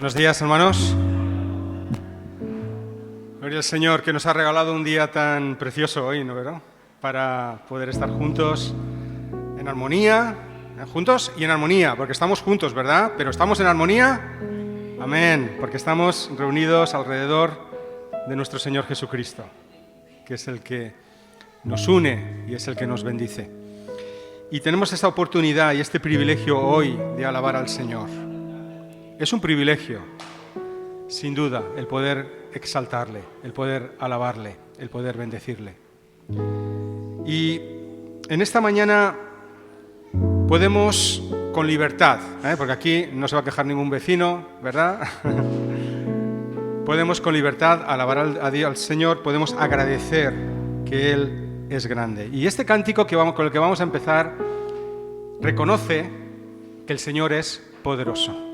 Buenos días, hermanos. Gloria al Señor, que nos ha regalado un día tan precioso hoy, ¿no, verdad? Para poder estar juntos en armonía, juntos y en armonía, porque estamos juntos, ¿verdad? Pero ¿estamos en armonía? Amén, porque estamos reunidos alrededor de nuestro Señor Jesucristo, que es el que nos une y es el que nos bendice. Y tenemos esta oportunidad y este privilegio hoy de alabar al Señor. Es un privilegio, sin duda, el poder exaltarle, el poder alabarle, el poder bendecirle. Y en esta mañana podemos, con libertad, porque aquí no se va a quejar ningún vecino, ¿verdad? Podemos con libertad alabar al Señor, podemos agradecer que Él es grande. Y este cántico con el que vamos a empezar reconoce que el Señor es poderoso,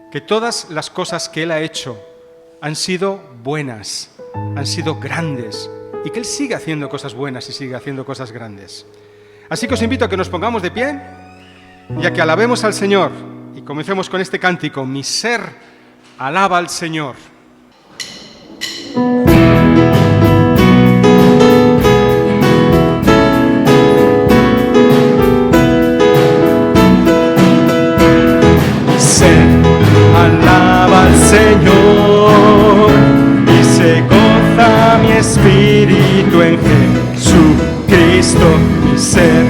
que todas las cosas que Él ha hecho han sido buenas, han sido grandes, y que Él sigue haciendo cosas buenas y sigue haciendo cosas grandes. Así que os invito a que nos pongamos de pie y a que alabemos al Señor. Y comencemos con este cántico: Mi ser alaba al Señor. Alaba al Señor y se goza mi espíritu en Jesucristo. Mi ser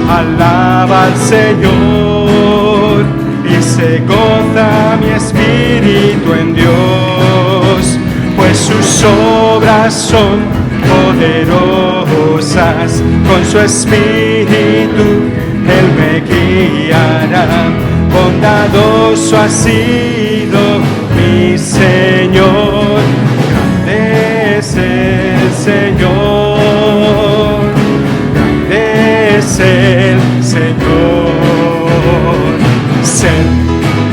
alaba al Señor y se goza mi espíritu en Dios, pues sus obras son poderosas, con su espíritu Él me guiará. Bondadoso ha sido mi Señor, grande es el Señor, grande es el Señor. Se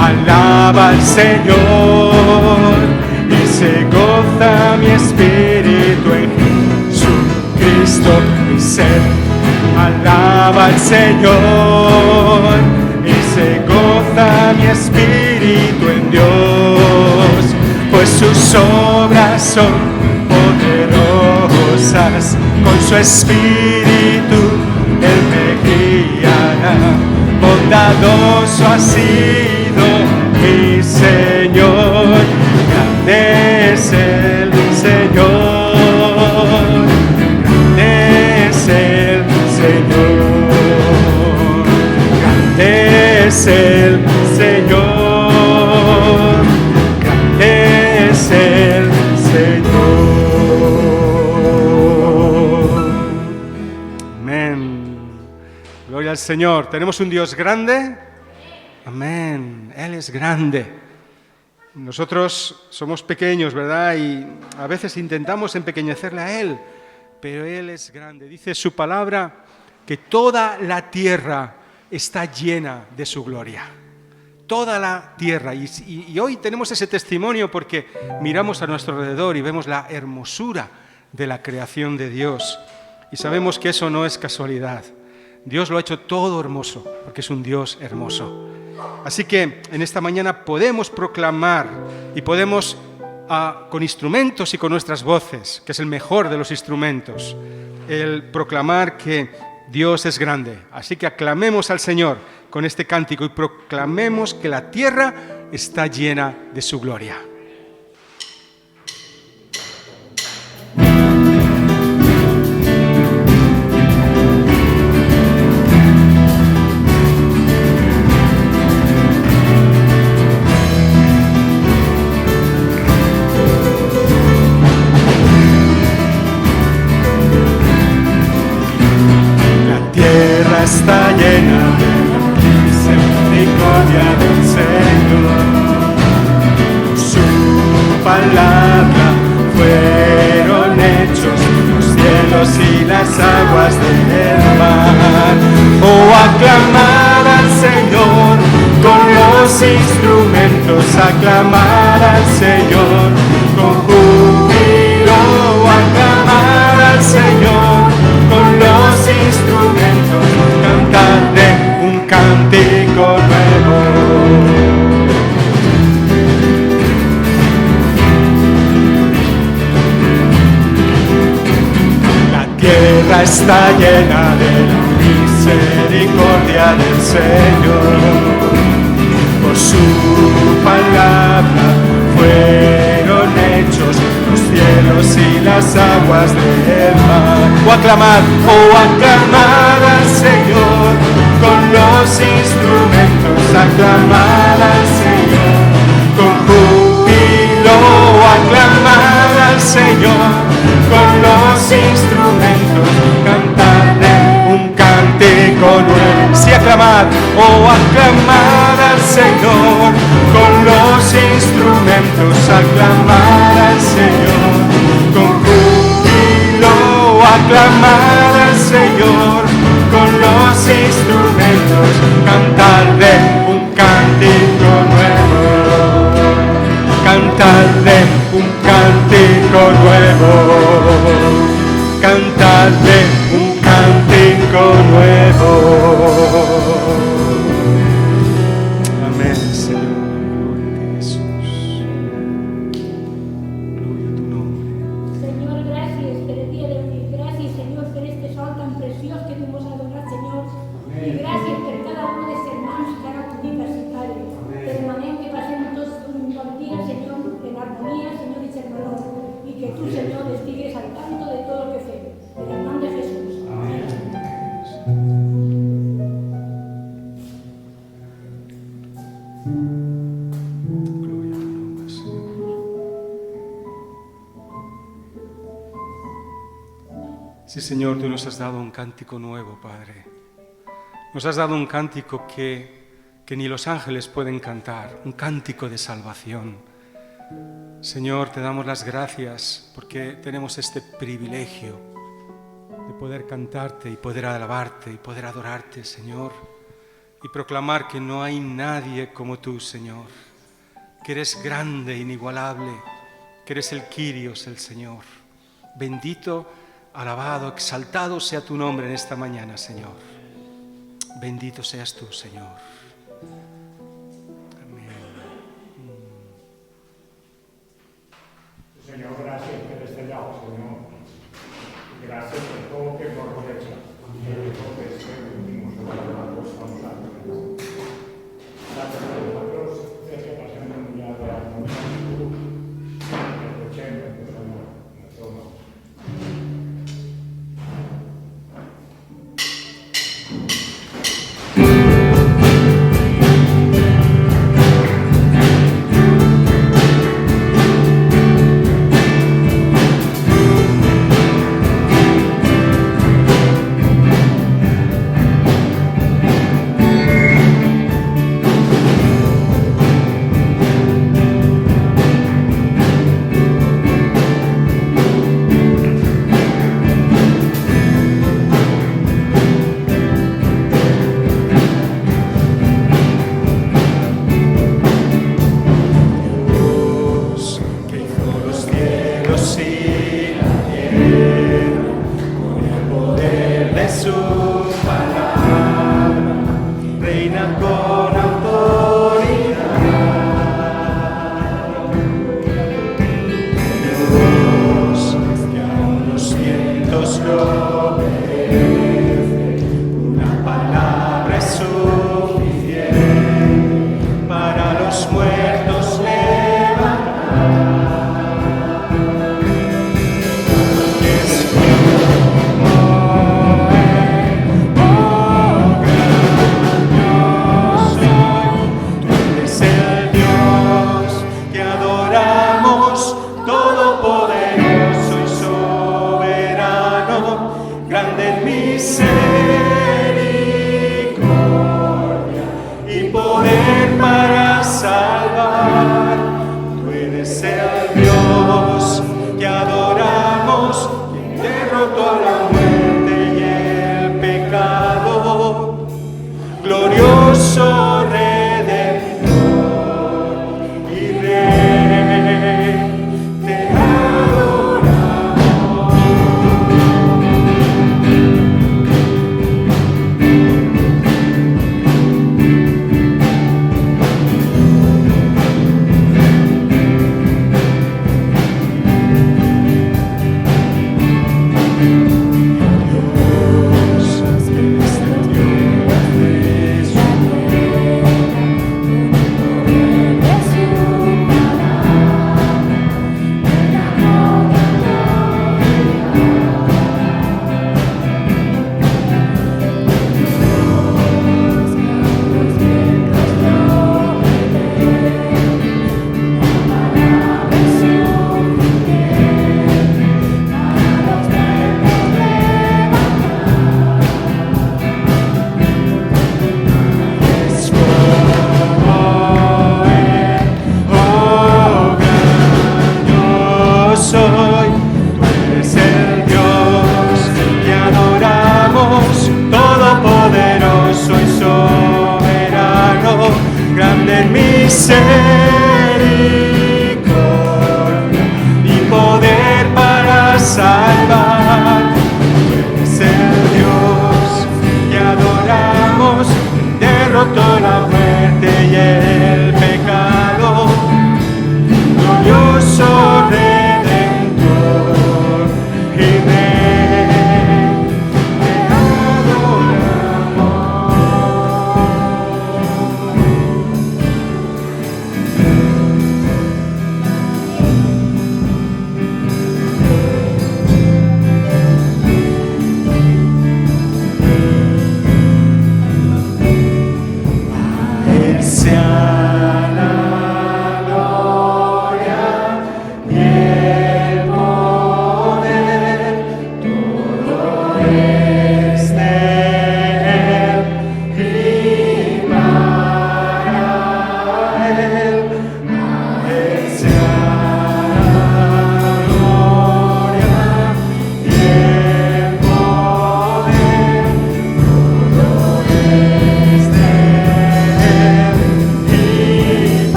alaba al Señor y se goza mi espíritu en Jesucristo. Mi ser alaba al Señor y se goza mi espíritu en Dios, pues sus obras son poderosas, con su espíritu Él me guiará. Bondadoso ha sido mi Señor, grande es el Señor, grande es el Señor. Es el Señor, grande es el Señor. Amén. Gloria al Señor. ¿Tenemos un Dios grande? Amén. Él es grande. Nosotros somos pequeños, ¿verdad? Y a veces intentamos empequeñecerle a Él, pero Él es grande. Dice su palabra que toda la tierra está llena de su gloria, toda la tierra. Y hoy tenemos ese testimonio porque miramos a nuestro alrededor y vemos la hermosura de la creación de Dios. Y sabemos que eso no es casualidad. Dios lo ha hecho todo hermoso, porque es un Dios hermoso. Así que en esta mañana podemos proclamar y podemos, con instrumentos y con nuestras voces, que es el mejor de los instrumentos, el proclamar que Dios es grande. Así que aclamemos al Señor con este cántico y proclamemos que la tierra está llena de su gloria. Está llena de misericordia del Señor. Su palabra fueron hechos los cielos y las aguas del mar. Oh, aclamar al Señor con los instrumentos, aclamar al Señor con júbilo, aclamar al Señor con los instrumentos, cantadle un cántico nuevo. tierra está llena de la misericordia del Señor. Por su palabra fueron hechos los cielos y las aguas del mar. O aclamar al Señor con los instrumentos, aclamar al Señor con júbilo, aclamar al Señor con los instrumentos, cantarle un cántico nuevo. Sí, aclamar al Señor con los instrumentos, aclamar al Señor con júbilo, aclamar al Señor con los instrumentos, cantarle un cántico nuevo, cantarle un cántico nuevo, cantarle un cántico nuevo. Amén, Señor. Gloria a ti, Jesús. Gloria a tu nombre. Señor, gracias por el día de hoy. Gracias, Señor, por este sol tan precioso que vamos a adorar, Señor. Y gracias por cada uno de estos hermanos que han universitario. De manera que pasemos todos un buen día, Señor, en armonía, Señor, y hermano. Y que tú, Señor, estigues al tanto de todo lo que hacemos. En el nombre de Jesús. Amén. Gloria a tu nombre, Señor. Sí, Señor, tú nos has dado un cántico nuevo, Padre. Nos has dado un cántico que ni los ángeles pueden cantar, un cántico de salvación. Señor, te damos las gracias porque tenemos este privilegio de poder cantarte y poder alabarte y poder adorarte, Señor, y proclamar que no hay nadie como tú, Señor, que eres grande, inigualable, que eres el Kyrios, el Señor. Bendito, alabado, exaltado sea tu nombre en esta mañana, Señor. Bendito seas tú, Señor. Señor, gracias por este lado, Señor. Gracias por todo que nos rodea. Entonces, venimos a la cosa, vamos a ver. Gracias por nosotros, que pasando un día de armonía, aprovechemos, Señor, nuestro nombre.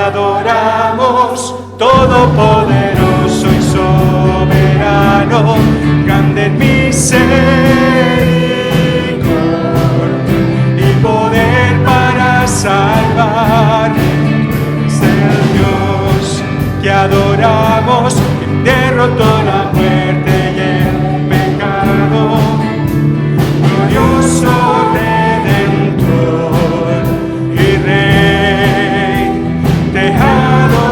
adoramos, todopoderoso y soberano, grande en misericordia y poder para salvar. Es el Dios que adoramos, que derrotó la muerte y el pecado, glorioso Redentor y Rey, te adoramos.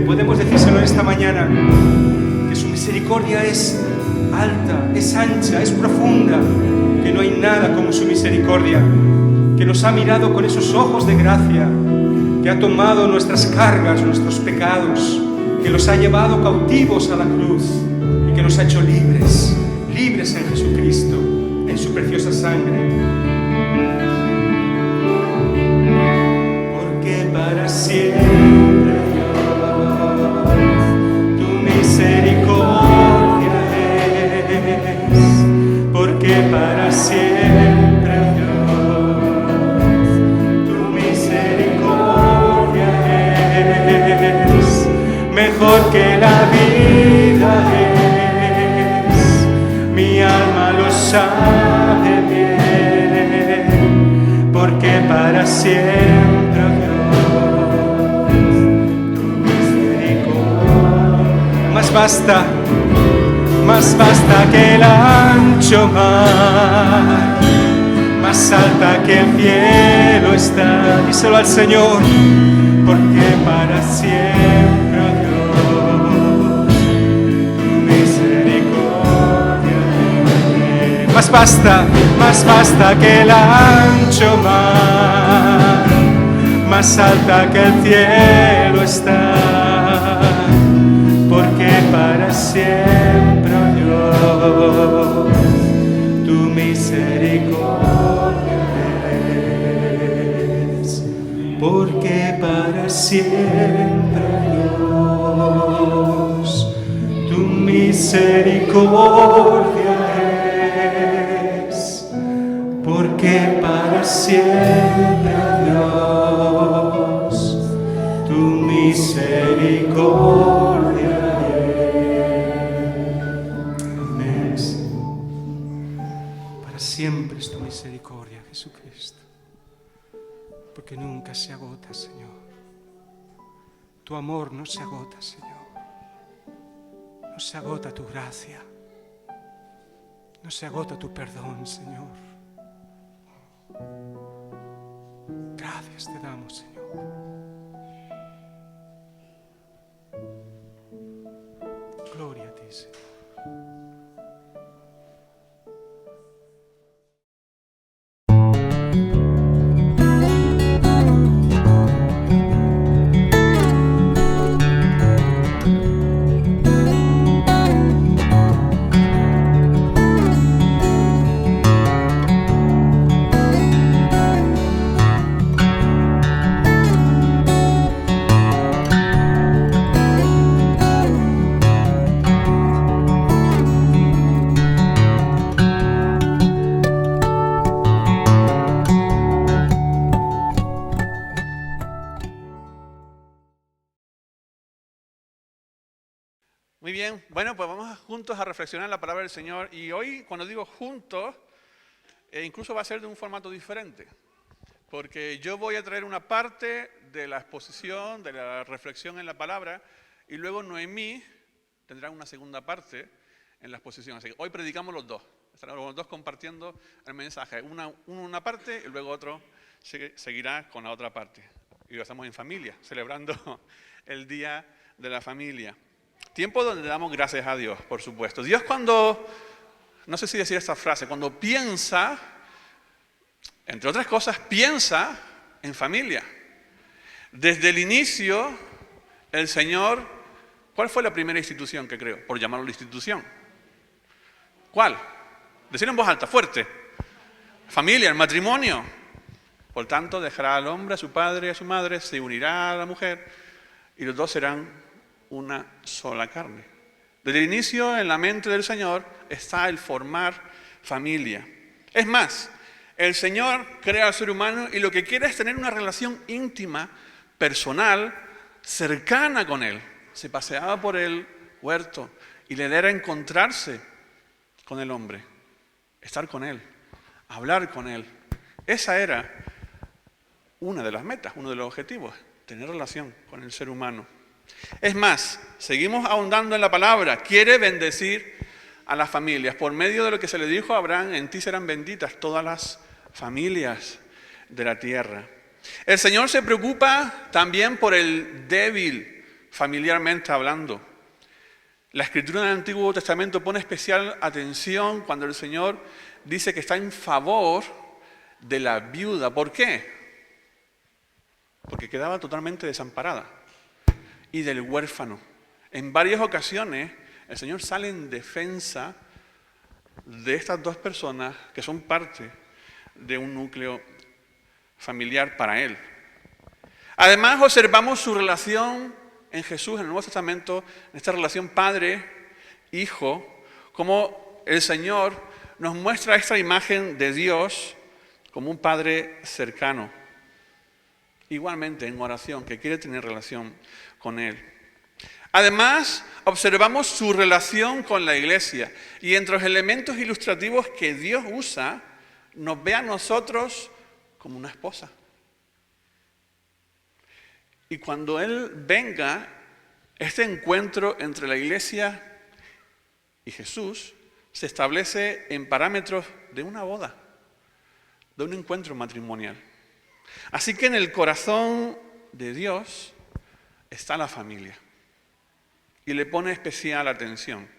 Podemos decírselo en esta mañana, que su misericordia es alta, es ancha, es profunda, que no hay nada como su misericordia, que nos ha mirado con esos ojos de gracia, que ha tomado nuestras cargas, nuestros pecados, que los ha llevado cautivos a la cruz y que nos ha hecho libres, libres en Jesucristo, en su preciosa sangre. Porque para siempre misericordia es, porque para siempre Dios, tu misericordia es, mejor que la vida es, mi alma lo sabe bien, porque para siempre Dios. Más basta que el ancho mar, más alta que el cielo está. Díselo al Señor, porque para siempre, oh Dios, tu misericordia es. Más basta que el ancho mar, más alta que el cielo está. Porque para siempre, oh Dios, tu misericordia es. Porque para siempre, Dios, tu misericordia es. Porque para siempre, Dios, tu misericordia. Siempre es tu misericordia, Jesucristo, porque nunca se agota, Señor. Tu amor no se agota, Señor. No se agota tu gracia. No se agota tu perdón, Señor. Gracias te damos, Señor. Gloria a ti, Señor. Muy bien, bueno, pues vamos juntos a reflexionar en la palabra del Señor. Y hoy, cuando digo juntos, incluso va a ser de un formato diferente. Porque yo voy a traer una parte de la exposición, de la reflexión en la palabra, y luego Noemí tendrá una segunda parte en la exposición. Así que hoy predicamos los dos. Estaremos los dos compartiendo el mensaje. Una parte y luego otro seguirá con la otra parte. Y lo hacemos en familia, celebrando el Día de la Familia. Tiempo donde damos gracias a Dios, por supuesto. Dios cuando, no sé si decir esta frase, cuando piensa, entre otras cosas, piensa en familia. Desde el inicio, el Señor, ¿cuál fue la primera institución que creó? Por llamarlo la institución. ¿Cuál? Decirlo en voz alta, fuerte. Familia, el matrimonio. Por tanto, dejará al hombre, a su padre y a su madre, se unirá a la mujer y los dos serán una sola carne. Desde el inicio, en la mente del Señor, está el formar familia. Es más, el Señor crea al ser humano y lo que quiere es tener una relación íntima, personal, cercana con Él. Se paseaba por el huerto y le era encontrarse con el hombre, estar con Él, hablar con Él. Esa era una de las metas, uno de los objetivos, tener relación con el ser humano. Es más, seguimos ahondando en la palabra, quiere bendecir a las familias. Por medio de lo que se le dijo a Abraham, en ti serán benditas todas las familias de la tierra. El Señor se preocupa también por el débil, familiarmente hablando. La Escritura del Antiguo Testamento pone especial atención cuando el Señor dice que está en favor de la viuda. ¿Por qué? Porque quedaba totalmente desamparada. Y del huérfano. En varias ocasiones el Señor sale en defensa de estas dos personas que son parte de un núcleo familiar para Él. Además observamos su relación en Jesús, en el Nuevo Testamento, en esta relación padre-hijo, como el Señor nos muestra esta imagen de Dios como un Padre cercano. Igualmente en oración, que quiere tener relación con Él. Además, observamos su relación con la iglesia. Y entre los elementos ilustrativos que Dios usa, nos ve a nosotros como una esposa. Y cuando Él venga, este encuentro entre la iglesia y Jesús se establece en parámetros de una boda, de un encuentro matrimonial. Así que en el corazón de Dios está la familia y le pone especial atención.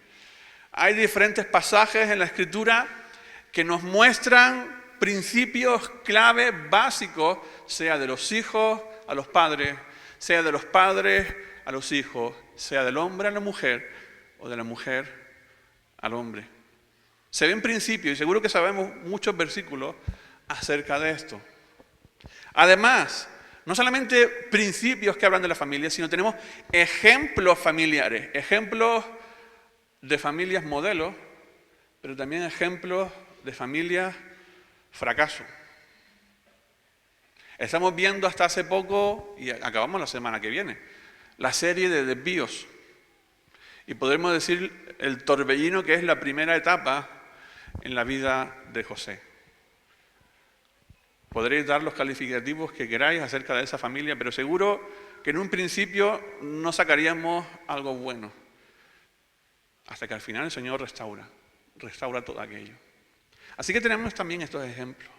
Hay diferentes pasajes en la Escritura que nos muestran principios clave básicos, sea de los hijos a los padres, sea de los padres a los hijos, sea del hombre a la mujer o de la mujer al hombre. Se ven principios y seguro que sabemos muchos versículos acerca de esto. Además, no solamente principios que hablan de la familia, sino tenemos ejemplos familiares, ejemplos de familias modelos, pero también ejemplos de familias fracaso. Estamos viendo hasta hace poco, y acabamos la semana que viene, la serie de desvíos. Y podemos decir el torbellino que es la primera etapa en la vida de José. Podréis dar los calificativos que queráis acerca de esa familia, pero seguro que en un principio no sacaríamos algo bueno. Hasta que al final el Señor restaura todo aquello. Así que tenemos también estos ejemplos.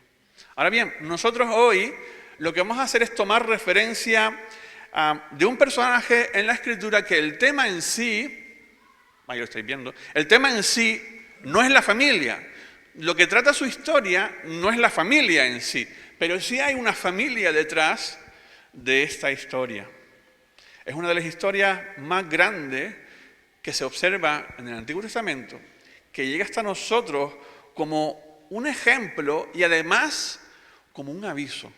Ahora bien, nosotros hoy lo que vamos a hacer es tomar referencia de un personaje en la Escritura que el tema en sí, ahí lo estáis viendo, el tema en sí no es la familia. Lo que trata su historia no es la familia en sí, pero sí hay una familia detrás de esta historia. Es una de las historias más grandes que se observa en el Antiguo Testamento, que llega hasta nosotros como un ejemplo y además como un aviso.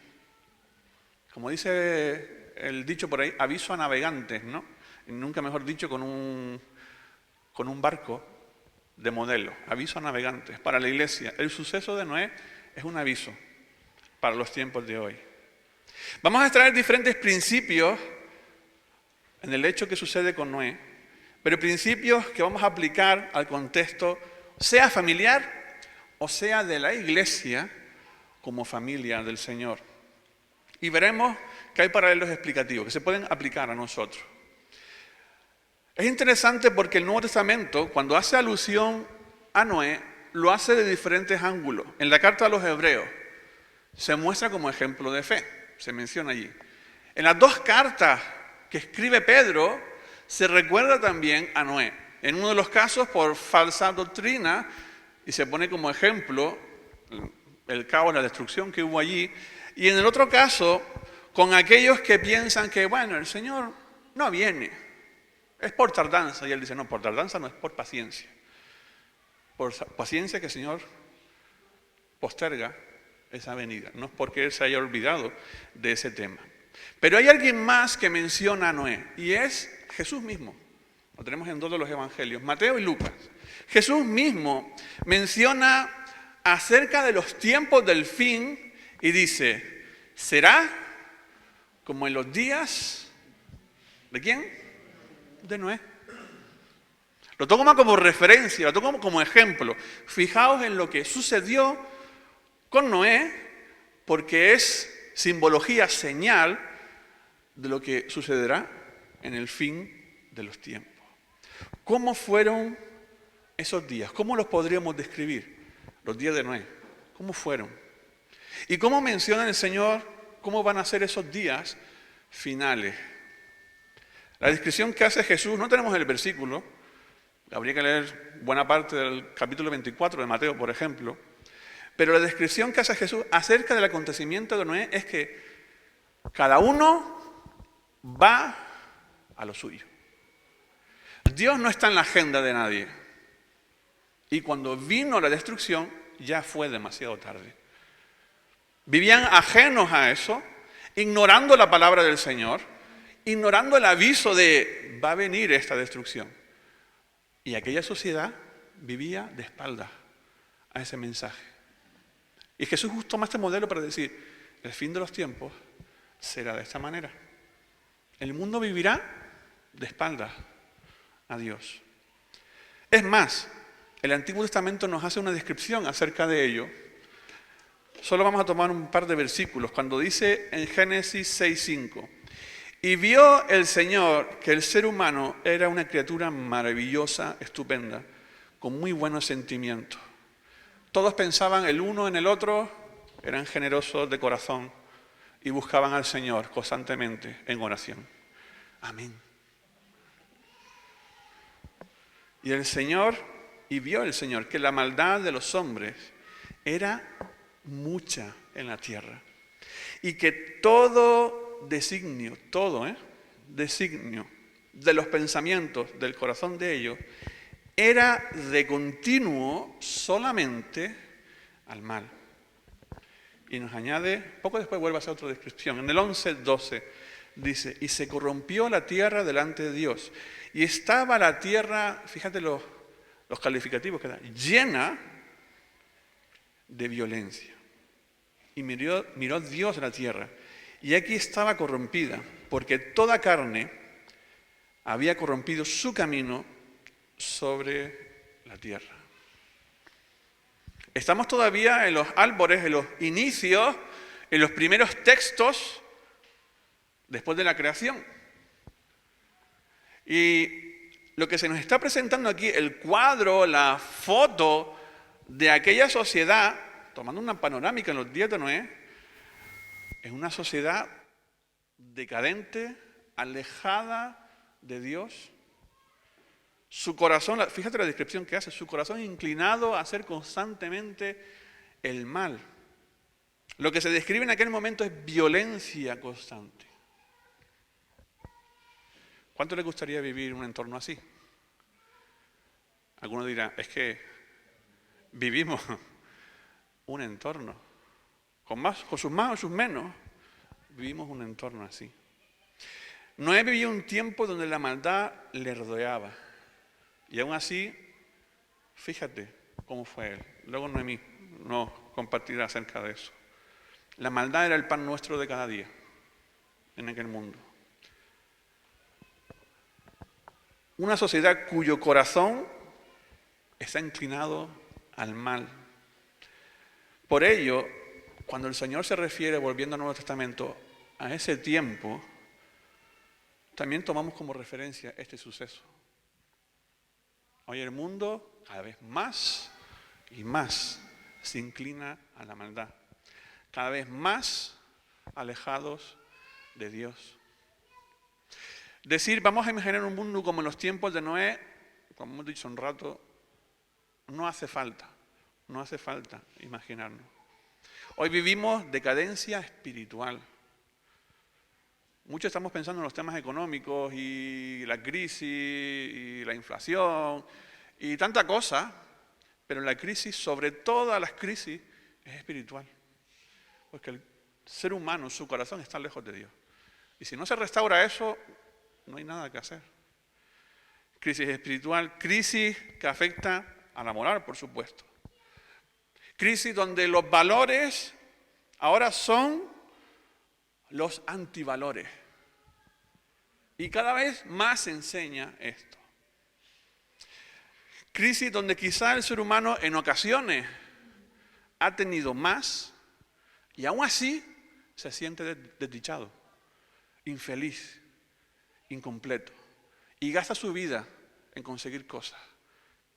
Como dice el dicho por ahí, aviso a navegantes, ¿no? Y nunca mejor dicho, con un barco de modelo, aviso a navegantes para la iglesia. El suceso de Noé es un aviso para los tiempos de hoy. Vamos a extraer diferentes principios en el hecho que sucede con Noé, pero principios que vamos a aplicar al contexto, sea familiar o sea de la iglesia como familia del Señor. Y veremos que hay paralelos explicativos que se pueden aplicar a nosotros. Es interesante porque el Nuevo Testamento, cuando hace alusión a Noé, lo hace de diferentes ángulos. En la carta a los Hebreos se muestra como ejemplo de fe, se menciona allí. En las dos cartas que escribe Pedro, se recuerda también a Noé. En uno de los casos por falsa doctrina, y se pone como ejemplo el caos, la destrucción que hubo allí. Y en el otro caso, con aquellos que piensan que, bueno, el Señor no viene, es por tardanza. Y él dice, no, por tardanza no, es por paciencia. Por paciencia que el Señor posterga esa venida. No es porque Él se haya olvidado de ese tema. Pero hay alguien más que menciona a Noé, y es Jesús mismo. Lo tenemos en dos de los evangelios, Mateo y Lucas. Jesús mismo menciona acerca de los tiempos del fin y dice, será como en los días, ¿de quién? De Noé. Lo tomo como referencia, lo tomo como ejemplo. Fijaos en lo que sucedió con Noé, porque es simbología, señal de lo que sucederá en el fin de los tiempos. ¿Cómo fueron esos días? ¿Cómo los podríamos describir? Los días de Noé. ¿Cómo fueron? ¿Y cómo menciona el Señor cómo van a ser esos días finales? La descripción que hace Jesús, no tenemos el versículo, habría que leer buena parte del capítulo 24 de Mateo, por ejemplo, pero la descripción que hace Jesús acerca del acontecimiento de Noé es que cada uno va a lo suyo. Dios no está en la agenda de nadie. Y cuando vino la destrucción, ya fue demasiado tarde. Vivían ajenos a eso, ignorando la palabra del Señor, ignorando el aviso de va a venir esta destrucción. Y aquella sociedad vivía de espaldas a ese mensaje. Y Jesús toma este modelo para decir, el fin de los tiempos será de esta manera. El mundo vivirá de espaldas a Dios. Es más, el Antiguo Testamento nos hace una descripción acerca de ello. Solo vamos a tomar un par de versículos. Cuando dice en Génesis 6:5, y vio el Señor que el ser humano era una criatura maravillosa, estupenda, con muy buenos sentimientos. Todos pensaban el uno en el otro, eran generosos de corazón y buscaban al Señor constantemente en oración. Amén. Y vio el Señor que la maldad de los hombres era mucha en la tierra y que todo designio de los pensamientos del corazón de ellos era de continuo solamente al mal. Y nos añade, poco después vuelve a hacer otra descripción, en el 11:12 dice, y se corrompió la tierra delante de Dios, y estaba la tierra, fíjate los calificativos que da, llena de violencia. Y miró Dios a la tierra, y aquí estaba corrompida, porque toda carne había corrompido su camino sobre la tierra. Estamos todavía en los albores, en los inicios, en los primeros textos después de la creación. Y lo que se nos está presentando aquí, el cuadro, la foto de aquella sociedad, tomando una panorámica en los días de Noé, es una sociedad decadente, alejada de Dios. Su corazón, fíjate la descripción que hace, su corazón inclinado a hacer constantemente el mal. Lo que se describe en aquel momento es violencia constante. ¿Cuánto le gustaría vivir en un entorno así? Alguno dirá, es que vivimos un entorno, con sus más o sus menos, vivimos un entorno así. Noé vivió un tiempo donde la maldad le rodeaba. Y aún así, fíjate cómo fue él. Luego Noemí nos compartirá acerca de eso. La maldad era el pan nuestro de cada día en aquel mundo. Una sociedad cuyo corazón está inclinado al mal. Por ello, cuando el Señor se refiere, volviendo al Nuevo Testamento, a ese tiempo, también tomamos como referencia este suceso. Hoy el mundo cada vez más y más se inclina a la maldad, cada vez más alejados de Dios. Decir, vamos a imaginar un mundo como en los tiempos de Noé, como hemos dicho un rato, no hace falta imaginarnos. Hoy vivimos decadencia espiritual. Muchos estamos pensando en los temas económicos y la crisis y la inflación y tanta cosa, pero la crisis, sobre todas las crisis, es espiritual. Porque el ser humano, su corazón está lejos de Dios. Y si no se restaura eso, no hay nada que hacer. Crisis espiritual, crisis que afecta a la moral, por supuesto. Crisis donde los valores ahora son los antivalores. Y cada vez más se enseña esto. Crisis donde quizá el ser humano en ocasiones ha tenido más y aún así se siente desdichado, infeliz, incompleto. Y gasta su vida en conseguir cosas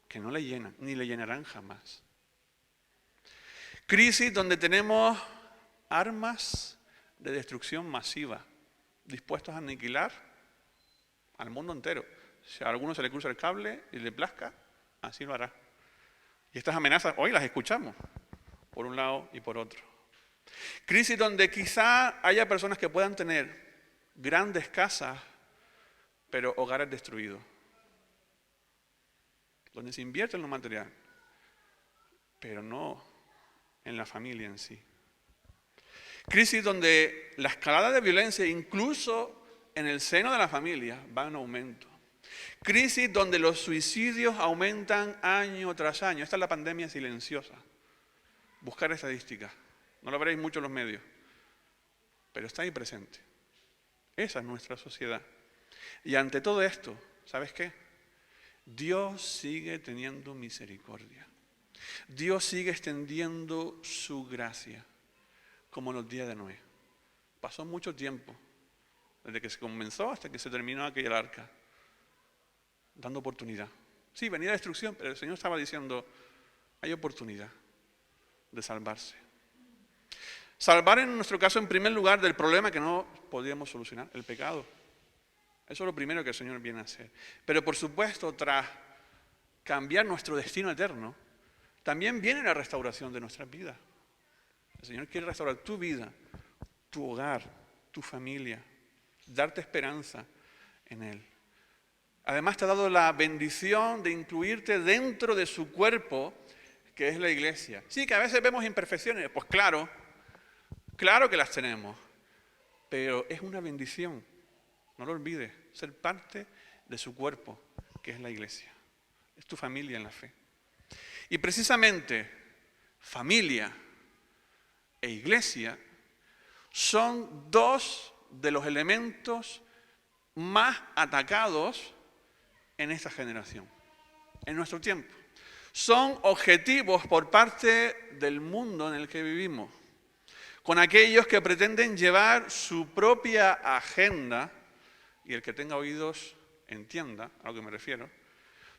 que no le llenan, ni le llenarán jamás. Crisis donde tenemos armas de destrucción masiva, dispuestos a aniquilar al mundo entero. Si a alguno se le cruza el cable y le plazca, así lo hará. Y estas amenazas hoy las escuchamos, por un lado y por otro. Crisis donde quizá haya personas que puedan tener grandes casas, pero hogares destruidos. Donde se invierte en lo material, pero no en la familia en sí. Crisis donde la escalada de violencia, incluso en el seno de la familia, va en aumento. Crisis donde los suicidios aumentan año tras año. Esta es la pandemia silenciosa. Buscar estadísticas. No lo veréis mucho en los medios, pero está ahí presente. Esa es nuestra sociedad. Y ante todo esto, ¿sabes qué? Dios sigue teniendo misericordia. Dios sigue extendiendo su gracia, como en los días de Noé. Pasó mucho tiempo, desde que se comenzó hasta que se terminó aquella arca, dando oportunidad. Sí, venía destrucción, pero el Señor estaba diciendo, hay oportunidad de salvarse. Salvar en nuestro caso, en primer lugar, del problema que no podíamos solucionar, el pecado. Eso es lo primero que el Señor viene a hacer. Pero por supuesto, tras cambiar nuestro destino eterno, también viene la restauración de nuestras vidas. El Señor quiere restaurar tu vida, tu hogar, tu familia, darte esperanza en Él. Además te ha dado la bendición de incluirte dentro de su cuerpo, que es la iglesia. Sí, que a veces vemos imperfecciones, pues claro que las tenemos, pero es una bendición, no lo olvides, ser parte de su cuerpo, que es la iglesia. Es tu familia en la fe. Y precisamente, familia e iglesia son dos de los elementos más atacados en esta generación, en nuestro tiempo. Son objetivos por parte del mundo en el que vivimos, con aquellos que pretenden llevar su propia agenda, y el que tenga oídos entienda a lo que me refiero,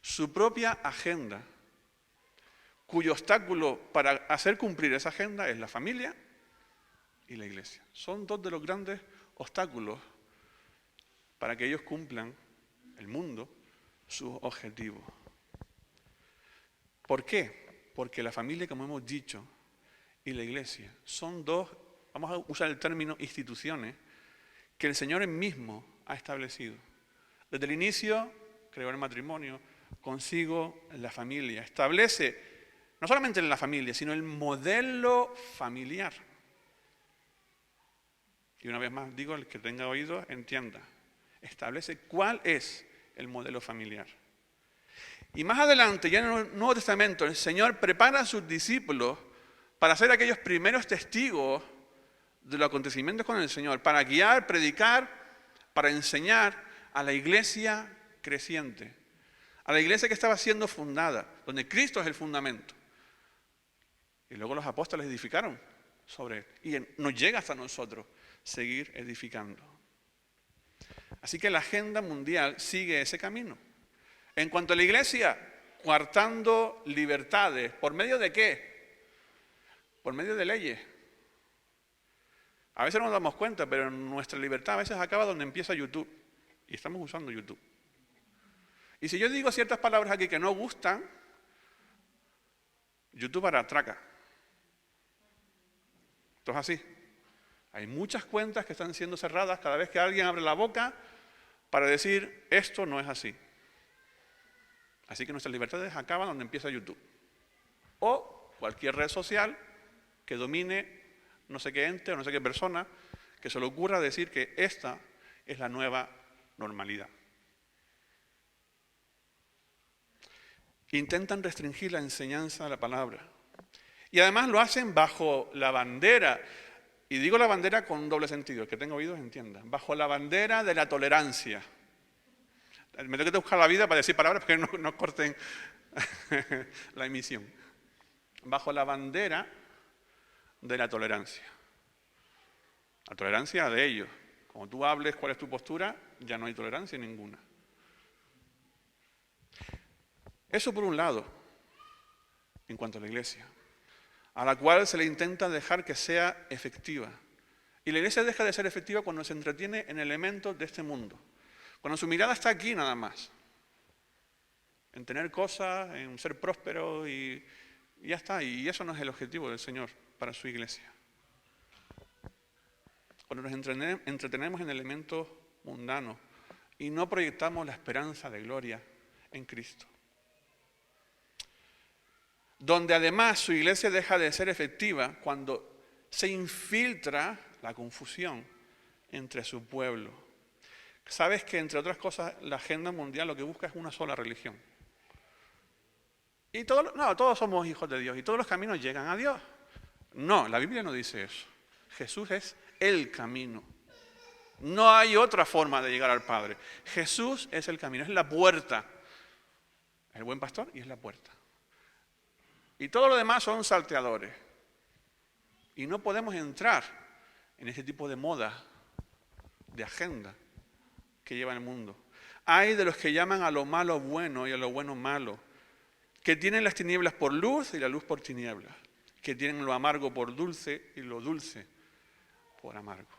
su propia agenda, cuyo obstáculo para hacer cumplir esa agenda es la familia y la iglesia. Son dos de los grandes obstáculos para que ellos cumplan, el mundo, sus objetivos. ¿Por qué? Porque la familia, como hemos dicho, y la iglesia son dos, vamos a usar el término instituciones, que el Señor mismo ha establecido. Desde el inicio creó el matrimonio, consigo la familia. Establece no solamente en la familia, sino el modelo familiar. Y una vez más digo, el que tenga oídos entienda. Establece cuál es el modelo familiar. Y más adelante, ya en el Nuevo Testamento, el Señor prepara a sus discípulos para ser aquellos primeros testigos de los acontecimientos con el Señor, para guiar, predicar, para enseñar a la iglesia creciente, a la iglesia que estaba siendo fundada, donde Cristo es el fundamento. Y luego los apóstoles edificaron sobre él. Y nos llega hasta nosotros seguir edificando. Así que la agenda mundial sigue ese camino. En cuanto a la iglesia, coartando libertades. ¿Por medio de qué? Por medio de leyes. A veces no nos damos cuenta, pero nuestra libertad a veces acaba donde empieza YouTube. Y estamos usando YouTube. Y si yo digo ciertas palabras aquí que no gustan, YouTube hará traca. Esto es así. Hay muchas cuentas que están siendo cerradas cada vez que alguien abre la boca para decir, esto no es así. Así que nuestras libertades acaban donde empieza YouTube. O cualquier red social que domine no sé qué ente o no sé qué persona que se le ocurra decir que esta es la nueva normalidad. Intentan restringir la enseñanza de la palabra. Y además lo hacen bajo la bandera, y digo la bandera con un doble sentido, el que tenga oídos entienda, bajo la bandera de la tolerancia. Me tengo que buscar la vida para decir palabras porque no corten la emisión. Bajo la bandera de la tolerancia. La tolerancia de ellos. Como tú hables cuál es tu postura, ya no hay tolerancia ninguna. Eso por un lado, en cuanto a la iglesia, a la cual se le intenta dejar que sea efectiva. Y la iglesia deja de ser efectiva cuando se entretiene en elementos de este mundo. Cuando su mirada está aquí nada más. En tener cosas, en ser próspero y ya está. Y eso no es el objetivo del Señor para su iglesia. Cuando nos entretenemos en elementos mundanos y no proyectamos la esperanza de gloria en Cristo. Donde además su iglesia deja de ser efectiva cuando se infiltra la confusión entre su pueblo. Sabes que, entre otras cosas, la agenda mundial lo que busca es una sola religión. Y todos somos hijos de Dios y todos los caminos llegan a Dios. No, la Biblia no dice eso. Jesús es el camino. No hay otra forma de llegar al Padre. Jesús es el camino, es la puerta. Es el buen pastor y es la puerta. Y todo lo demás son salteadores. Y no podemos entrar en ese tipo de moda, de agenda que lleva el mundo. Hay de los que llaman a lo malo bueno y a lo bueno malo, que tienen las tinieblas por luz y la luz por tinieblas, que tienen lo amargo por dulce y lo dulce por amargo.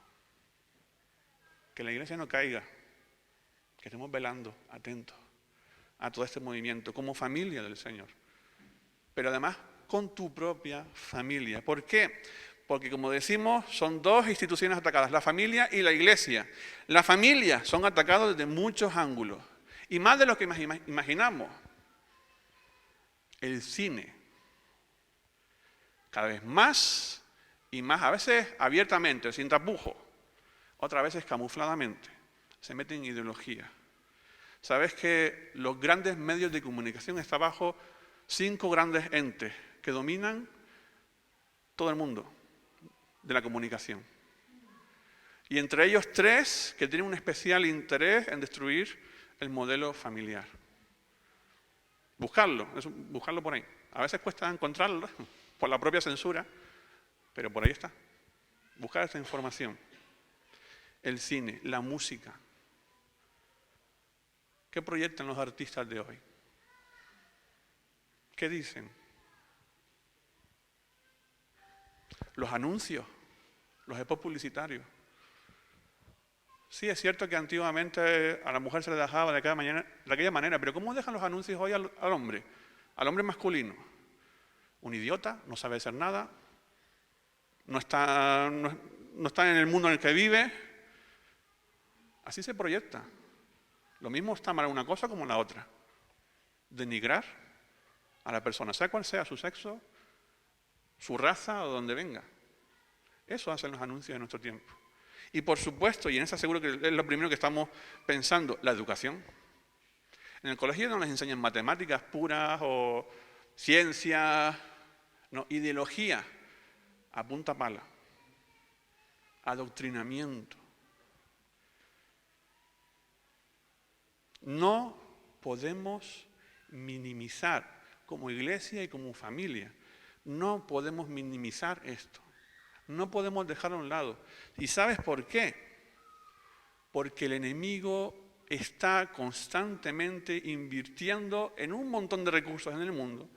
Que la iglesia no caiga, que estemos velando, atentos a todo este movimiento, como familia del Señor. Pero además con tu propia familia. ¿Por qué? Porque como decimos, son dos instituciones atacadas, la familia y la iglesia. La familia son atacados desde muchos ángulos, y más de lo que imaginamos. El cine, cada vez más y más, a veces abiertamente, sin tapujos, otras veces camufladamente, se mete en ideología. Sabes que los grandes medios de comunicación están bajo 5 grandes entes que dominan todo el mundo de la comunicación. Y entre ellos 3 que tienen un especial interés en destruir el modelo familiar. Buscarlo por ahí. A veces cuesta encontrarlo por la propia censura, pero por ahí está. Buscar esta información. El cine, la música. ¿Qué proyectan los artistas de hoy? ¿Qué dicen? Los anuncios, los spots publicitarios. Sí, es cierto que antiguamente a la mujer se le dejaba de aquella manera, pero ¿cómo dejan los anuncios hoy al hombre? Al hombre masculino. Un idiota, no sabe hacer nada, no está en el mundo en el que vive. Así se proyecta. Lo mismo está mal una cosa como la otra. Denigrar a la persona, sea cual sea su sexo, su raza o donde venga. Eso hacen los anuncios de nuestro tiempo. Y por supuesto, y en eso seguro que es lo primero que estamos pensando, la educación. En el colegio no les enseñan matemáticas puras o ciencias, no, ideología a punta pala, adoctrinamiento. No podemos minimizar como iglesia y como familia. No podemos minimizar esto. No podemos dejarlo a un lado. ¿Y sabes por qué? Porque el enemigo está constantemente invirtiendo en un montón de recursos en el mundo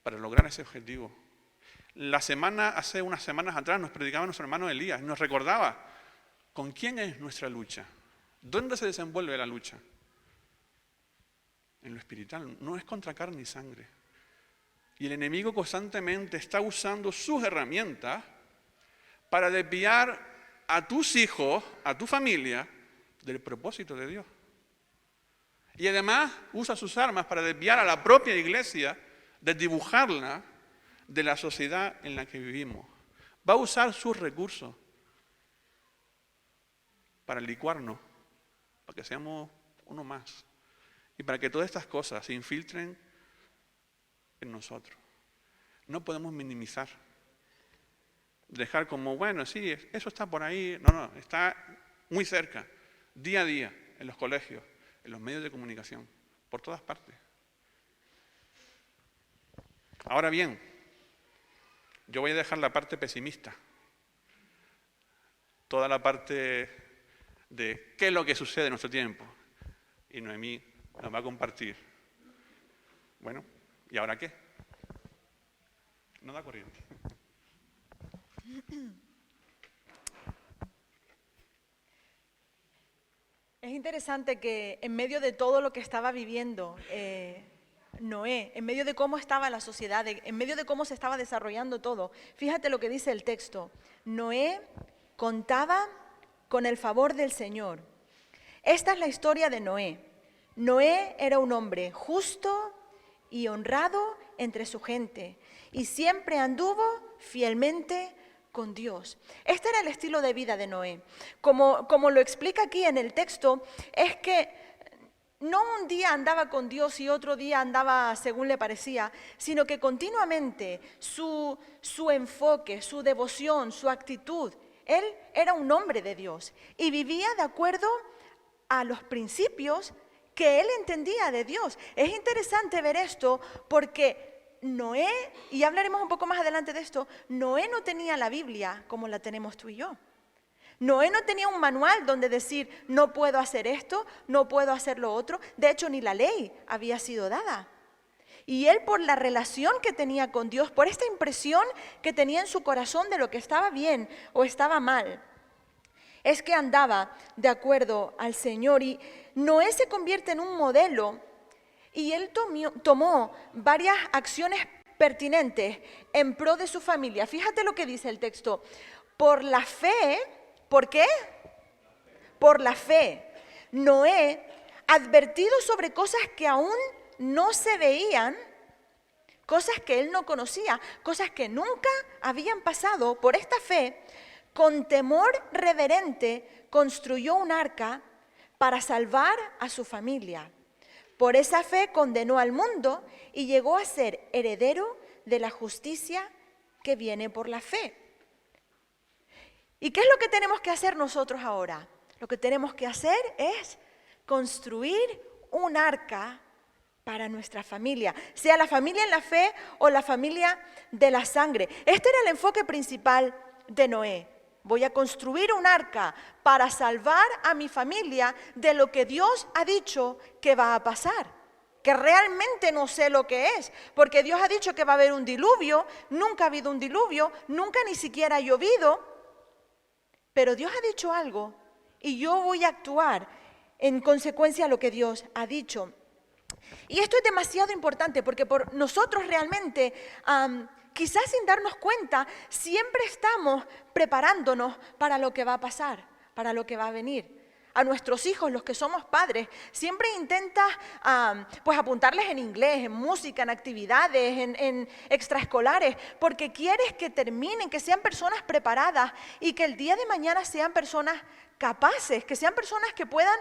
para lograr ese objetivo. Hace unas semanas atrás nos predicaba nuestro hermano Elías, nos recordaba con quién es nuestra lucha, dónde se desenvuelve la lucha. En lo espiritual, no es contra carne y sangre. Y el enemigo constantemente está usando sus herramientas para desviar a tus hijos, a tu familia, del propósito de Dios. Y además usa sus armas para desviar a la propia iglesia, desdibujarla de la sociedad en la que vivimos. Va a usar sus recursos para licuarnos, para que seamos uno más. Y para que todas estas cosas se infiltren en nosotros. No podemos minimizar. Dejar como, bueno, sí, eso está por ahí. No, está muy cerca, día a día, en los colegios, en los medios de comunicación, por todas partes. Ahora bien, yo voy a dejar la parte pesimista. Toda la parte de qué es lo que sucede en nuestro tiempo. Y Noemí nos va a compartir. Bueno, ¿y ahora qué? No da corriente. Es interesante que en medio de todo lo que estaba viviendo Noé, en medio de cómo estaba la sociedad, en medio de cómo se estaba desarrollando todo, fíjate lo que dice el texto. Noé contaba con el favor del Señor. Esta es la historia de Noé. Noé era un hombre justo y honrado entre su gente y siempre anduvo fielmente con Dios. Este era el estilo de vida de Noé. Como lo explica aquí en el texto, es que no un día andaba con Dios y otro día andaba según le parecía, sino que continuamente su enfoque, su devoción, su actitud, él era un hombre de Dios y vivía de acuerdo a los principios que él entendía de Dios. Es interesante ver esto porque Noé, y hablaremos un poco más adelante de esto, Noé no tenía la Biblia como la tenemos tú y yo. Noé no tenía un manual donde decir, no puedo hacer esto, no puedo hacer lo otro. De hecho, ni la ley había sido dada. Y él, por la relación que tenía con Dios, por esta impresión que tenía en su corazón de lo que estaba bien o estaba mal, es que andaba de acuerdo al Señor. Y Noé se convierte en un modelo y él tomó varias acciones pertinentes en pro de su familia. Fíjate lo que dice el texto. Por la fe, ¿por qué? Por la fe. Noé, advertido sobre cosas que aún no se veían, cosas que él no conocía, cosas que nunca habían pasado, por esta fe, con temor reverente, construyó un arca para salvar a su familia. Por esa fe condenó al mundo y llegó a ser heredero de la justicia que viene por la fe. ¿Y qué es lo que tenemos que hacer nosotros ahora? Lo que tenemos que hacer es construir un arca para nuestra familia, sea la familia en la fe o la familia de la sangre. Este era el enfoque principal de Noé. Voy a construir un arca para salvar a mi familia de lo que Dios ha dicho que va a pasar, que realmente no sé lo que es, porque Dios ha dicho que va a haber un diluvio, nunca ha habido un diluvio, nunca ni siquiera ha llovido, pero Dios ha dicho algo y yo voy a actuar en consecuencia a lo que Dios ha dicho. Y esto es demasiado importante porque por nosotros realmente, quizás sin darnos cuenta, siempre estamos preparándonos para lo que va a pasar, para lo que va a venir. A nuestros hijos, los que somos padres, siempre intentas pues apuntarles en inglés, en música, en actividades, en extraescolares, porque quieres que terminen, que sean personas preparadas y que el día de mañana sean personas capaces, que sean personas que puedan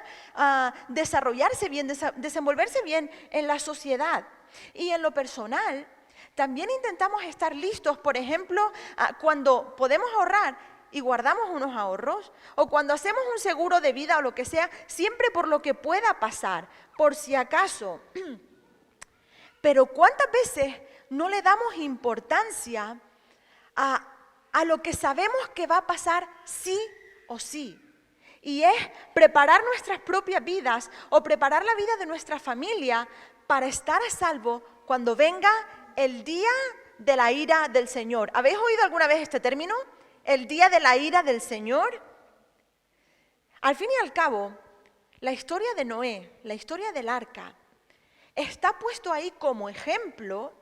desarrollarse bien, desenvolverse bien en la sociedad. Y en lo personal, también intentamos estar listos, por ejemplo, cuando podemos ahorrar, y guardamos unos ahorros, o cuando hacemos un seguro de vida o lo que sea, siempre por lo que pueda pasar, por si acaso. Pero ¿cuántas veces no le damos importancia a lo que sabemos que va a pasar sí o sí? Y es preparar nuestras propias vidas o preparar la vida de nuestra familia para estar a salvo cuando venga el día de la ira del Señor. ¿Habéis oído alguna vez este término? El día de la ira del Señor. Al fin y al cabo, la historia de Noé, la historia del arca, está puesto ahí como ejemplo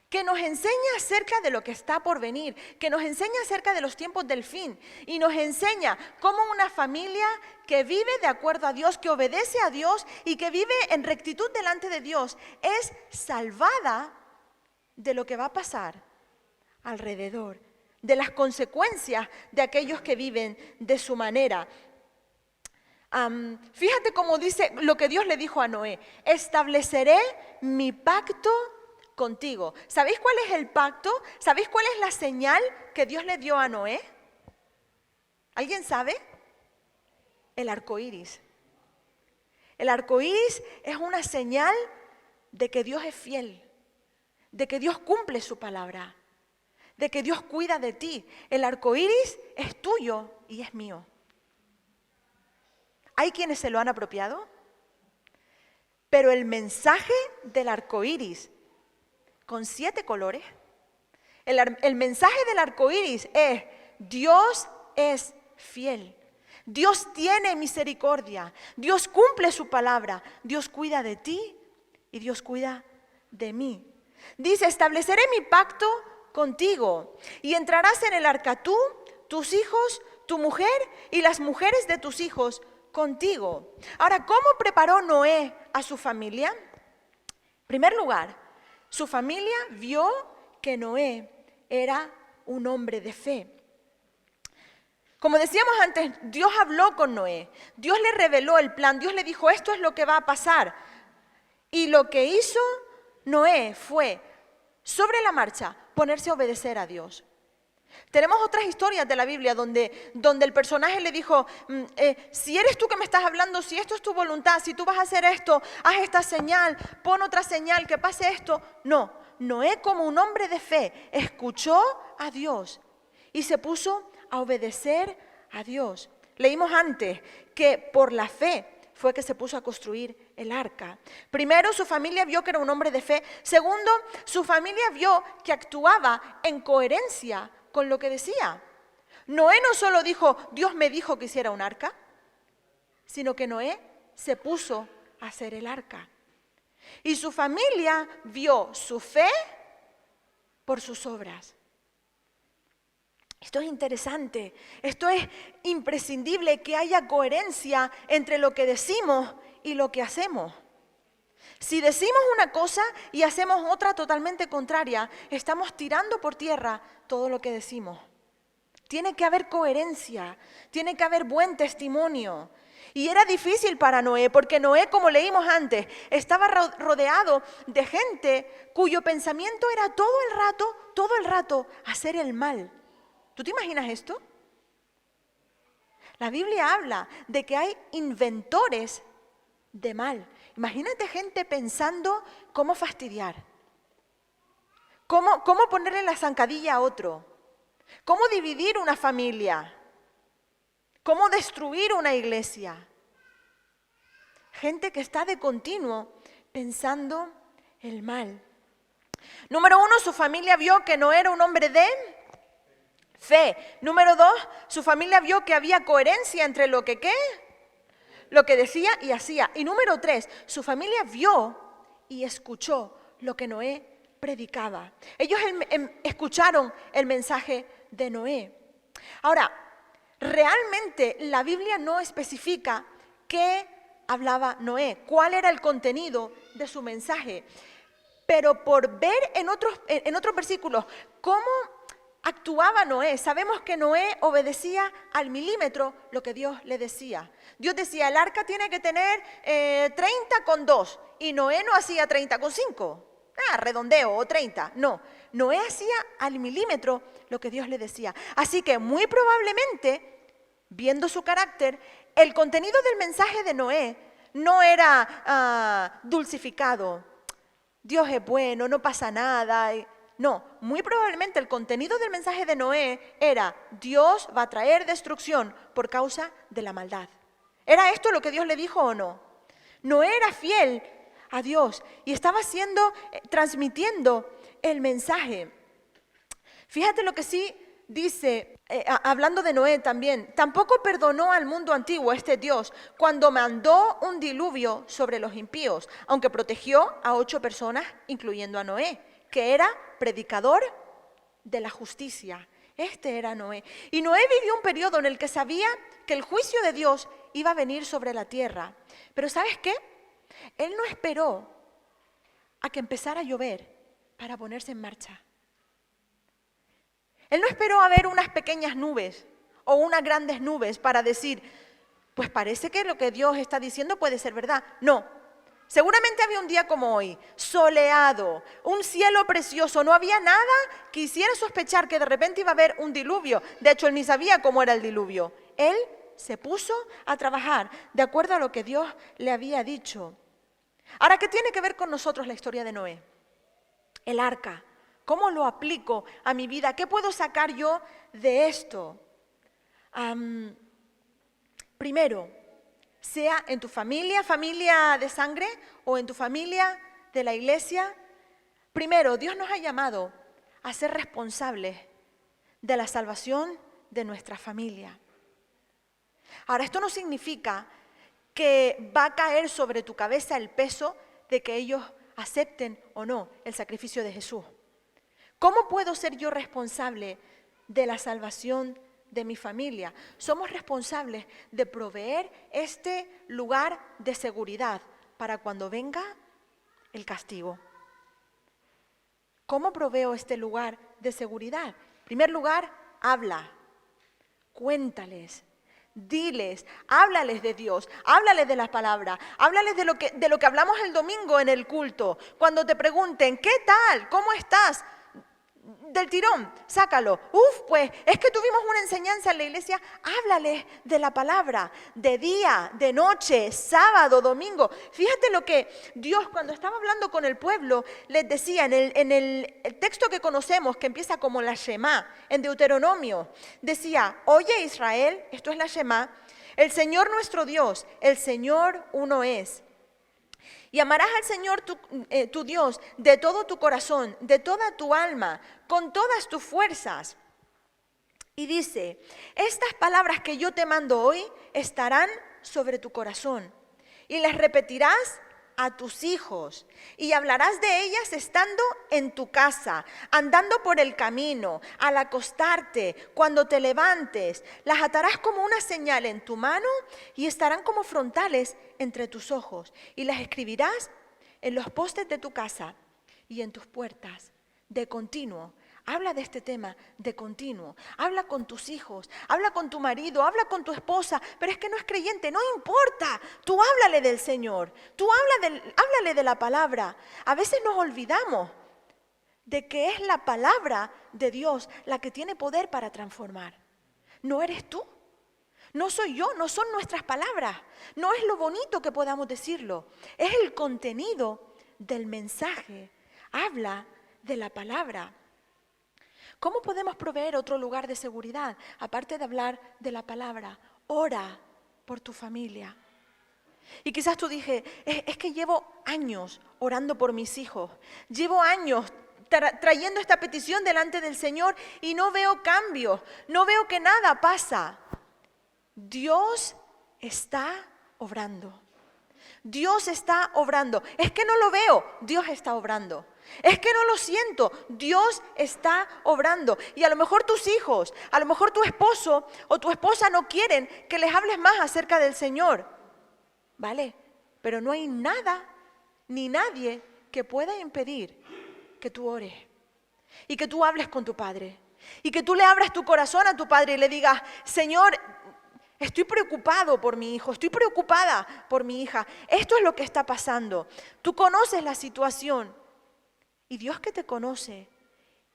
que nos enseña acerca de lo que está por venir, que nos enseña acerca de los tiempos del fin y nos enseña cómo una familia que vive de acuerdo a Dios, que obedece a Dios y que vive en rectitud delante de Dios, es salvada de lo que va a pasar alrededor, de las consecuencias de aquellos que viven de su manera. Fíjate cómo dice lo que Dios le dijo a Noé: estableceré mi pacto contigo. ¿Sabéis cuál es el pacto? ¿Sabéis cuál es la señal que Dios le dio a Noé? ¿Alguien sabe? El arco iris. El arco iris es una señal de que Dios es fiel, de que Dios cumple su palabra, de que Dios cuida de ti. El arco iris es tuyo y es mío. Hay quienes se lo han apropiado, pero el mensaje del arco iris con 7 colores, el mensaje del arco iris es: Dios es fiel, Dios tiene misericordia, Dios cumple su palabra, Dios cuida de ti y Dios cuida de mí. Dice: estableceré mi pacto contigo y entrarás en el arca tú, tus hijos, tu mujer y las mujeres de tus hijos contigo. Ahora, ¿cómo preparó Noé a su familia? En primer lugar, su familia vio que Noé era un hombre de fe. Como decíamos antes, Dios habló con Noé, Dios le reveló el plan, Dios le dijo: esto es lo que va a pasar. Y lo que hizo Noé fue, sobre la marcha, ponerse a obedecer a Dios. Tenemos otras historias de la Biblia donde el personaje le dijo: si eres tú que me estás hablando, si esto es tu voluntad, si tú vas a hacer esto, haz esta señal, pon otra señal, que pase esto. No, Noé, como un hombre de fe, escuchó a Dios y se puso a obedecer a Dios. Leímos antes que por la fe fue que se puso a construir el arca. Primero, su familia vio que era un hombre de fe. Segundo, su familia vio que actuaba en coherencia con lo que decía. Noé no solo dijo: Dios me dijo que hiciera un arca, sino que Noé se puso a hacer el arca. Y su familia vio su fe por sus obras. Esto es interesante, esto es imprescindible, que haya coherencia entre lo que decimos y lo que hacemos. Si decimos una cosa y hacemos otra totalmente contraria, estamos tirando por tierra todo lo que decimos. Tiene que haber coherencia, tiene que haber buen testimonio. Y era difícil para Noé, porque Noé, como leímos antes, estaba rodeado de gente cuyo pensamiento era todo el rato, hacer el mal. ¿Tú te imaginas esto? La Biblia habla de que hay inventores de mal. Imagínate gente pensando cómo fastidiar, cómo ponerle la zancadilla a otro, cómo dividir una familia, cómo destruir una iglesia. Gente que está de continuo pensando el mal. Número 1, su familia vio que no era un hombre de fe. Número 2, su familia vio que había coherencia entre lo que decía y hacía. Y número 3, su familia vio y escuchó lo que Noé predicaba. Ellos escucharon el mensaje de Noé. Ahora, realmente la Biblia no especifica qué hablaba Noé, cuál era el contenido de su mensaje. Pero por ver en otros versículos cómo actuaba Noé, sabemos que Noé obedecía al milímetro lo que Dios le decía. Dios decía: el arca tiene que tener 30 con 2, y Noé no hacía 30 con 5. redondeo, o 30. No, Noé hacía al milímetro lo que Dios le decía. Así que muy probablemente, viendo su carácter, el contenido del mensaje de Noé no era dulcificado. Dios es bueno, no pasa nada. No, muy probablemente el contenido del mensaje de Noé era: Dios va a traer destrucción por causa de la maldad. ¿Era esto lo que Dios le dijo o no? Noé era fiel a Dios y estaba transmitiendo el mensaje. Fíjate lo que sí dice, hablando de Noé también: tampoco perdonó al mundo antiguo este Dios cuando mandó un diluvio sobre los impíos, aunque protegió a 8 personas, incluyendo a Noé, que era predicador de la justicia. Este era Noé. Y Noé vivió un periodo en el que sabía que el juicio de Dios iba a venir sobre la tierra. Pero ¿sabes qué? Él no esperó a que empezara a llover para ponerse en marcha. Él no esperó a ver unas pequeñas nubes o unas grandes nubes para decir: pues parece que lo que Dios está diciendo puede ser verdad. No. Seguramente había un día como hoy, soleado, un cielo precioso. No había nada que hiciera sospechar que de repente iba a haber un diluvio. De hecho, él ni sabía cómo era el diluvio. Él se puso a trabajar de acuerdo a lo que Dios le había dicho. Ahora, ¿qué tiene que ver con nosotros la historia de Noé? El arca. ¿Cómo lo aplico a mi vida? ¿Qué puedo sacar yo de esto? Primero, sea en tu familia de sangre o en tu familia de la iglesia. Primero, Dios nos ha llamado a ser responsables de la salvación de nuestra familia. Ahora, esto no significa que va a caer sobre tu cabeza el peso de que ellos acepten o no el sacrificio de Jesús. ¿Cómo puedo ser yo responsable de la salvación de mi familia? Somos responsables de proveer este lugar de seguridad para cuando venga el castigo. ¿Cómo proveo este lugar de seguridad? En primer lugar, habla, cuéntales, diles, háblales de Dios, háblales de la palabra, háblales de lo que hablamos el domingo en el culto. Cuando te pregunten: ¿qué tal? ¿Cómo estás? Del tirón, sácalo. Pues es que tuvimos una enseñanza en la iglesia. Háblales de la palabra, de día, de noche, sábado, domingo. Fíjate lo que Dios, cuando estaba hablando con el pueblo, les decía en el texto que conocemos, que empieza como la Shema, en Deuteronomio. Decía: oye Israel, esto es la Shema, el Señor nuestro Dios, el Señor uno es. Y amarás al Señor tu Dios de todo tu corazón, de toda tu alma, con todas tus fuerzas. Y dice: estas palabras que yo te mando hoy estarán sobre tu corazón, y las repetirás a tus hijos, y hablarás de ellas estando en tu casa, andando por el camino, al acostarte, cuando te levantes. Las atarás como una señal en tu mano y estarán como frontales entre tus ojos, y las escribirás en los postes de tu casa y en tus puertas. De continuo. Habla de este tema de continuo. Habla con tus hijos, habla con tu marido, habla con tu esposa. Pero es que no es creyente, no importa. Tú háblale del Señor, tú háblale de la palabra. A veces nos olvidamos de que es la palabra de Dios la que tiene poder para transformar. No eres tú, no soy yo, no son nuestras palabras. No es lo bonito que podamos decirlo, es el contenido del mensaje. Habla de la palabra. ¿Cómo podemos proveer otro lugar de seguridad? Aparte de hablar de la palabra, ora por tu familia. Y quizás tú dices: es que llevo años orando por mis hijos. Llevo años trayendo esta petición delante del Señor y no veo cambios. No veo que nada pasa. Dios está obrando. Dios está obrando. Es que no lo veo, Dios está obrando. Es que no lo siento, Dios está obrando. Y a lo mejor tus hijos, a lo mejor tu esposo o tu esposa no quieren que les hables más acerca del Señor. ¿Vale? Pero no hay nada ni nadie que pueda impedir que tú ores y que tú hables con tu Padre y que tú le abras tu corazón a tu Padre y le digas: Señor, estoy preocupado por mi hijo, estoy preocupada por mi hija. Esto es lo que está pasando. Tú conoces la situación. Y Dios que te conoce,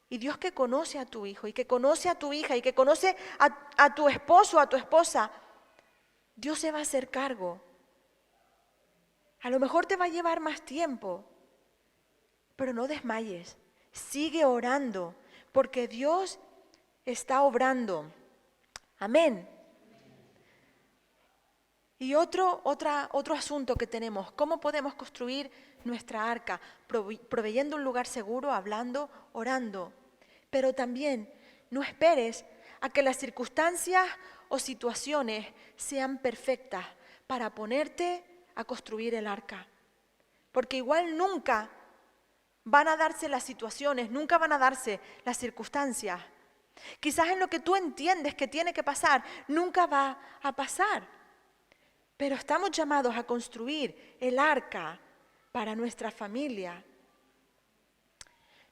y Dios que conoce a tu hijo, y que conoce a tu hija, y que conoce a tu esposo, a tu esposa, Dios se va a hacer cargo. A lo mejor te va a llevar más tiempo, pero no desmayes. Sigue orando, porque Dios está obrando. Amén. Y otro asunto que tenemos, ¿cómo podemos construir nuestra arca? Proveyendo un lugar seguro, hablando, orando. Pero también no esperes a que las circunstancias o situaciones sean perfectas para ponerte a construir el arca. Porque igual nunca van a darse las situaciones, nunca van a darse las circunstancias. Quizás en lo que tú entiendes que tiene que pasar, nunca va a pasar. Pero estamos llamados a construir el arca para nuestra familia.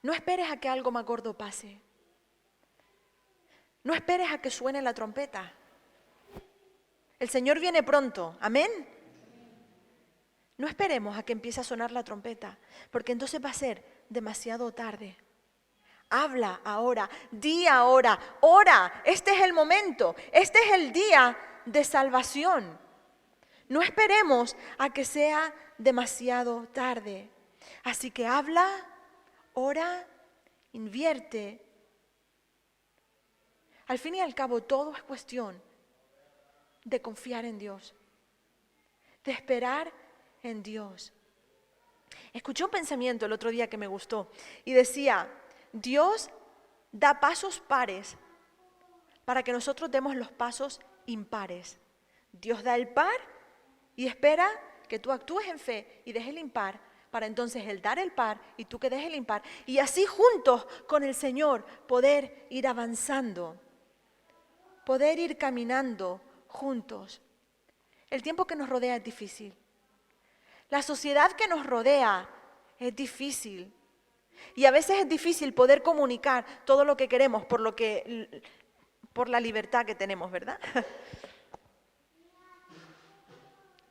No esperes a que algo más gordo pase. No esperes a que suene la trompeta. El Señor viene pronto, amén. No esperemos a que empiece a sonar la trompeta, porque entonces va a ser demasiado tarde. Habla ahora, di ahora, ora. Este es el momento, este es el día de salvación. No esperemos a que sea demasiado tarde. Así que habla, ora, invierte. Al fin y al cabo, todo es cuestión de confiar en Dios, de esperar en Dios. Escuché un pensamiento el otro día que me gustó y decía, Dios da pasos pares para que nosotros demos los pasos impares. Dios da el par y espera que tú actúes en fe y dejes el impar, para entonces Él dar el par y tú que dejes el impar. Y así juntos con el Señor poder ir avanzando, poder ir caminando juntos. El tiempo que nos rodea es difícil. La sociedad que nos rodea es difícil. Y a veces es difícil poder comunicar todo lo que queremos por la libertad que tenemos, ¿verdad?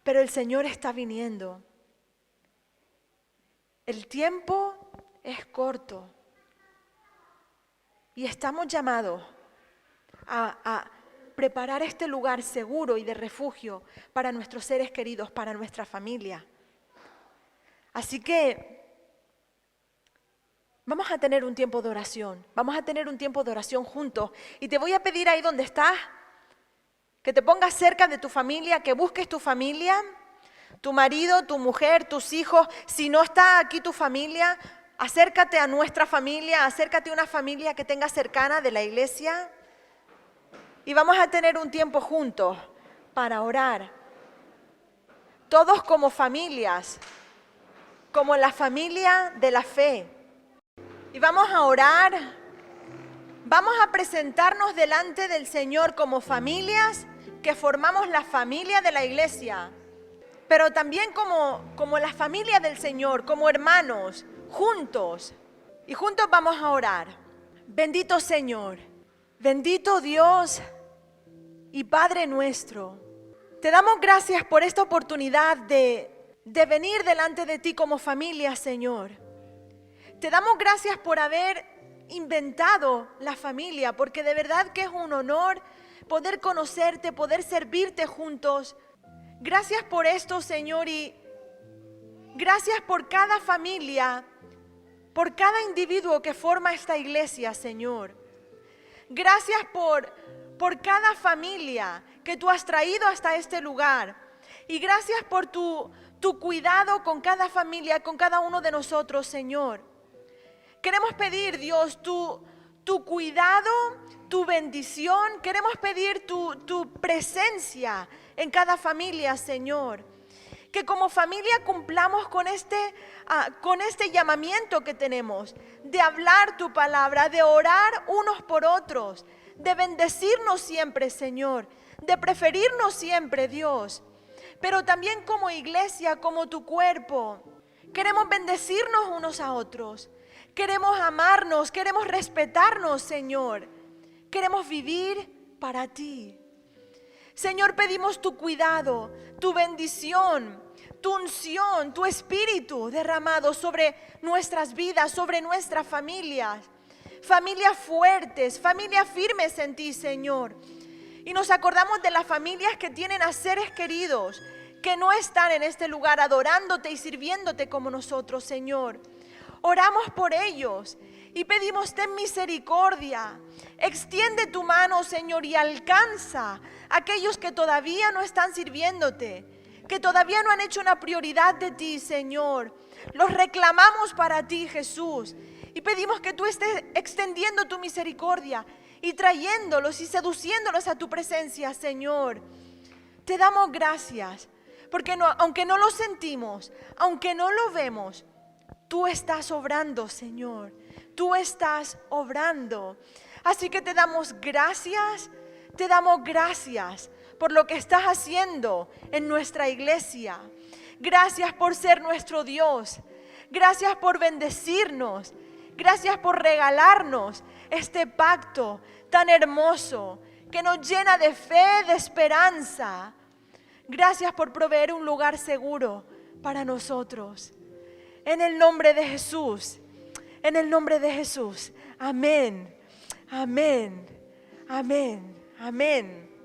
Pero el Señor está viniendo. El tiempo es corto. Y estamos llamados a preparar este lugar seguro y de refugio para nuestros seres queridos, para nuestra familia. Así que vamos a tener un tiempo de oración. Vamos a tener un tiempo de oración juntos. Y te voy a pedir ahí donde estás, que te pongas cerca de tu familia, que busques tu familia, tu marido, tu mujer, tus hijos. Si no está aquí tu familia, acércate a nuestra familia, acércate a una familia que tengas cercana de la iglesia. Y vamos a tener un tiempo juntos para orar. Todos como familias, como la familia de la fe. Y vamos a orar, vamos a presentarnos delante del Señor como familias que formamos la familia de la iglesia, pero también como la familia del Señor, como hermanos, juntos. Y juntos vamos a orar. Bendito Señor, bendito Dios y Padre nuestro, te damos gracias por esta oportunidad de venir delante de ti como familia, Señor. Te damos gracias por haber inventado la familia, porque de verdad que es un honor poder conocerte, poder servirte juntos. Gracias por esto, Señor, y gracias por cada familia, por cada individuo que forma esta iglesia, Señor. Gracias por cada familia que tú has traído hasta este lugar. Y gracias por tu cuidado con cada familia, con cada uno de nosotros, Señor. Queremos pedir, Dios, tu cuidado, tu bendición. Queremos pedir tu presencia en cada familia, Señor. Que como familia cumplamos con este llamamiento que tenemos de hablar tu palabra, de orar unos por otros, de bendecirnos siempre, Señor, de preferirnos siempre, Dios. Pero también como iglesia, como tu cuerpo, queremos bendecirnos unos a otros. Queremos amarnos, queremos respetarnos, Señor. Queremos vivir para ti. Señor, pedimos tu cuidado, tu bendición, tu unción, tu espíritu derramado sobre nuestras vidas, sobre nuestras familias. Familias fuertes, familias firmes en ti, Señor. Y nos acordamos de las familias que tienen a seres queridos que no están en este lugar adorándote y sirviéndote como nosotros, Señor. Oramos por ellos y pedimos ten misericordia. Extiende tu mano, Señor, y alcanza a aquellos que todavía no están sirviéndote, que todavía no han hecho una prioridad de ti, Señor. Los reclamamos para ti, Jesús, y pedimos que tú estés extendiendo tu misericordia y trayéndolos y seduciéndolos a tu presencia, Señor. Te damos gracias, porque aunque no lo sentimos, aunque no lo vemos, tú estás obrando, Señor. Tú estás obrando. Así que te damos gracias por lo que estás haciendo en nuestra iglesia. Gracias por ser nuestro Dios. Gracias por bendecirnos. Gracias por regalarnos este pacto tan hermoso que nos llena de fe, de esperanza. Gracias por proveer un lugar seguro para nosotros. En el nombre de Jesús, en el nombre de Jesús. Amén, amén, amén, amén.